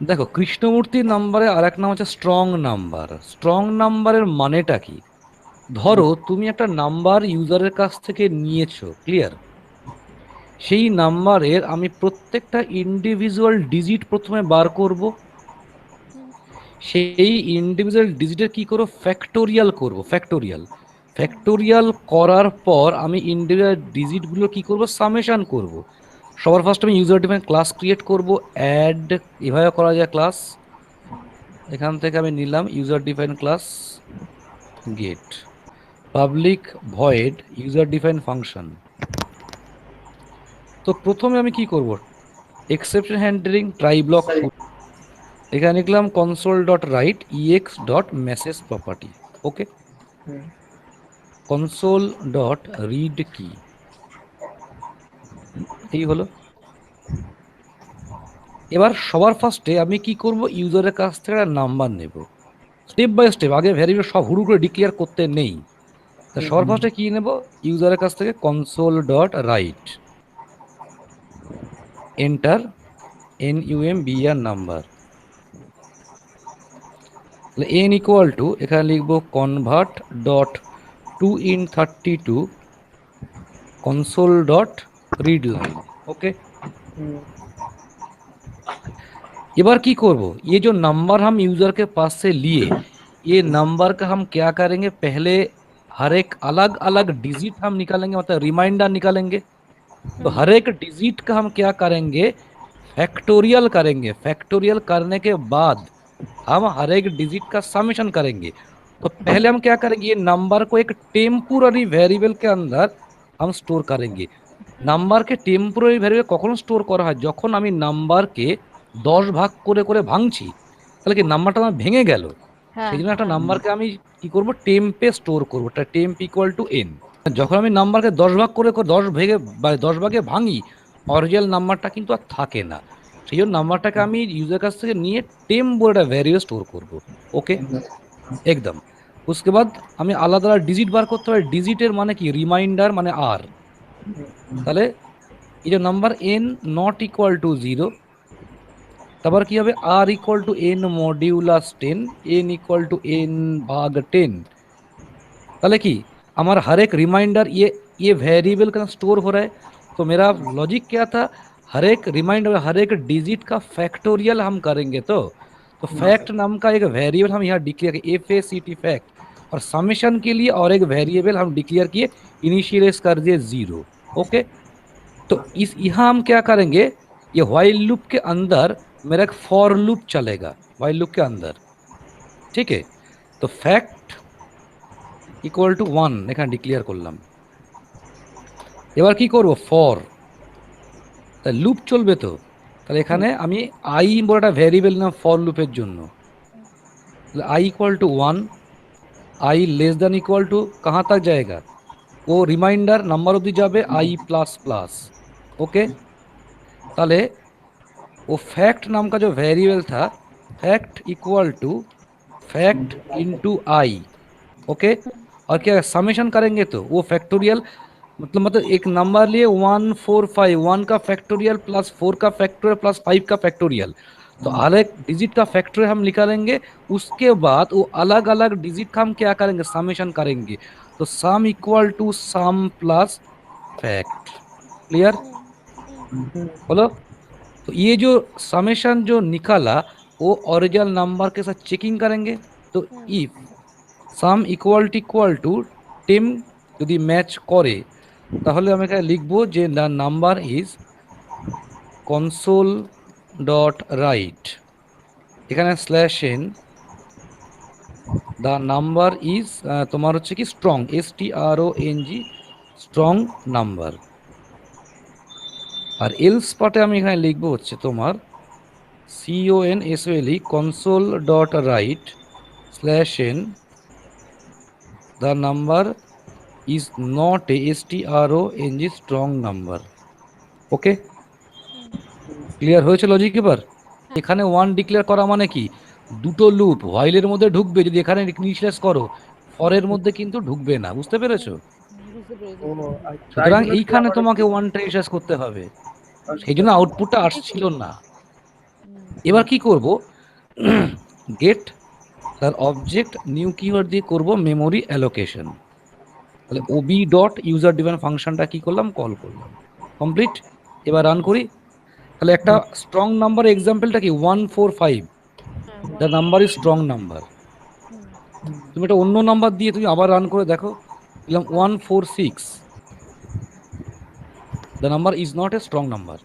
দেখো, কৃষ্ণমূর্তির নাম্বারে আর এক নাম হচ্ছে স্ট্রং নাম্বার। স্ট্রং নাম্বারের মানেটা কি? ধরো তুমি একটা নাম্বার ইউজারের কাছ থেকে নিয়েছো, ক্লিয়ার? সেই নাম্বারের আমি প্রত্যেকটা ইন্ডিভিজুয়াল ডিজিট প্রথমে বার করব। হুম সেই ইন্ডিভিজুয়াল ডিজিটের কি করব, ফ্যাক্টোরিয়াল করব, ফ্যাক্টোরিয়াল। হুম ফ্যাক্টোরিয়াল করার পর আমি ইন্ডিভিজুয়াল ডিজিটগুলো কি করব, সামেশন করব। সবার ফার্স্ট আমি ইউজার ডিফাইন ক্লাস ক্রিয়েট করব, অ্যাড, এভাবে করা যায় ক্লাস। এখান থেকে আমি নিলাম user define class get public void user define function. তো প্রথমে আমি কি করব, exception handling try block full, এখানে লিখলাম console dot write ex dot message property. Okay, console dot read কি, এই হলো। এবার সবার ফার্স্টে আমি কি করব, ইউজারের কাছ থেকে একটা নাম্বার নেব, স্টেপ বাই স্টেপ। আগে ভ্যারিয়েবল সব হুড়ু করে ডিক্লেয়ার করতে নেই। তা সবার ফার্স্টে কি নেব, ইউজারের কাছ থেকে console dot right enter NUMBR number. তাহলে n ইকুয়াল টু, এখানে লিখবো convert dot 2 in 32 console dot read line. Okay, एबार की करब, ये जो नंबर हम यूजर के पास से लिए, ये नंबर का हम क्या करेंगे, पहले हर एक अलग अलग डिजिट हम निकालेंगे, मतलब रिमाइंडर निकालेंगे। तो हर एक डिजिट का हम क्या करेंगे, फैक्टोरियल करेंगे। फैक्टोरियल करने के बाद हम हर एक डिजिट का समेशन करेंगे। तो पहले हम क्या करेंगे, ये नंबर को एक टेम्पोररी वेरिएबल के अंदर हम स्टोर करेंगे। নাম্বারকে টেম্পোরারি ভ্যারিয়েবল কখন স্টোর করা হয়, যখন আমি নাম্বারকে 10 ভাগ করে করে ভাঙছি, তাহলে কি নাম্বারটা আমার ভেঙে গেল। হ্যাঁ সেই জন্য একটা নাম্বারকে আমি কি করব, টেম্পে স্টোর করবো, টেম্প ইকুয়াল টু n। যখন আমি নাম্বারকে 10 ভাগ করে করে 10 ভেঙে বা 10 ভাগে ভাঙি, অরিজিনাল নাম্বারটা কিন্তু আর থাকে না। সেই জন্য নাম্বারটাকে আমি ইউজার কাছ থেকে নিয়ে টেম্প বলে একটা ভ্যারিয়েবল স্টোর করবো। ওকে, একদম। उसके बाद আমি আলাদা আলাদা ডিজিট বার করতে পারি। ডিজিটের মানে কি, রিমাইন্ডার মানে আর। তাহলে এই যে number n not equal to 0, তারপর কি হবে, r equal to n modulus 10, n equal to n भाग 10। ताले की हमारा हर एक रिमाइंडर ये वेरिएबल का स्टोर हो रहा है। तो मेरा लॉजिक क्या था, हर एक रिमाइंडर, हर एक डिजिट का फैक्टोरियल हम करेंगे। तो फैक्ट नाम का एक वेरिएबल हम यहाँ डिक्लेयर किए, FACT फैक्ट। और समेशन के लिए और एक वेरिएबल हम डिक्लेयर किए, इनिशियलाइज कर दिए 0। ओके, तो इस यहाँ हम क्या करेंगे, ये व्हाइल लूप के अंदर मेरा एक फॉर लूप चलेगा, व्हाइल लूप के अंदर। ठीक है, तो फैक्ट इक्वल टू 1 এখানে ডিক্লেয়ার করলাম। এবার কি করব, ফর, তাহলে লুপ চলবে তো। তাহলে এখানে আমি আই বলে একটা ভ্যারিয়েবল নিলাম ফর লুপের জন্য। তাহলে I equal to 1, I less than equal to कहाँ तक जाएगा, वो रिमाइंडर नंबर অবধি যাবে आई प्लस प्लस। ओके, তাহলে वो फैक्ट नाम का जो वेरिएबल था, fact equal to fact into I. Okay, और क्या समेशन करेंगे तो वो फैक्टोरियल, मतलब एक नंबर लिए 145, 1 का फैक्टोरियल प्लस 4 का फैक्टोरियल प्लस 5 का फैक्टोरियल। तो हर एक डिजिट का फैक्टोरियल हम निकालेंगे। उसके बाद वो अलग अलग डिजिट का हम क्या करेंगे, समेशन करेंगे। तो sum equal to sum plus fact. Clear, बोलो। तो ये जो समेशन जो निकाला, वो ओरिजिनल नंबर के साथ चेकिंग करेंगे। तो इफ सम इक्वल टू टेम যদি ম্যাচ করে, তাহলে আমি এখানে লিখবো যে the number is console dot right, এখানে slash N, the number is তোমার হচ্ছে কি স্ট্রং, STRONG, স্ট্রং নাম্বার। আর এলস পার্টে আমি এখানে লিখবো হচ্ছে তোমার CONSOLE console dot right slash N, the number is not a STRONG strong number. Okay, clear হয়েছে লজিক এবার? এখানে 1 ডিক্লেয়ার করা মানে কি, দুটো লুপ হোয়াইলের মধ্যে ঢুকবে, যদি এখানে ইনিশিয়ালাইজ করো ফরের মধ্যে কিন্তু ঢুকবে না। বুঝতে পেরেছো? বুঝতে পেরেছি। সুতরাং এইখানে তোমাকে 1টা ইনিশিয়ালাইজ করতে হবে, সেই জন্য আউটপুটটা আসছিল না। এবার কি করব, গেট তার অবজেক্ট নিউ কিওয়ার্ড দিয়ে করব মেমোরি অ্যালোকেশন। তাহলে ওবি ডট ইউজার ডিফাইন ফাংশনটা কি করলাম, কল করলাম, কমপ্লিট। এবার রান করি। তাহলে একটা স্ট্রং নাম্বার এক্সাম্পলটা কি 145, হ্যাঁ the 1 number is strong number. হুম তুমি একটা অন্য নাম্বার দিয়ে তুমি আবার রান করে দেখো, দিলাম 146, the number is not a strong number.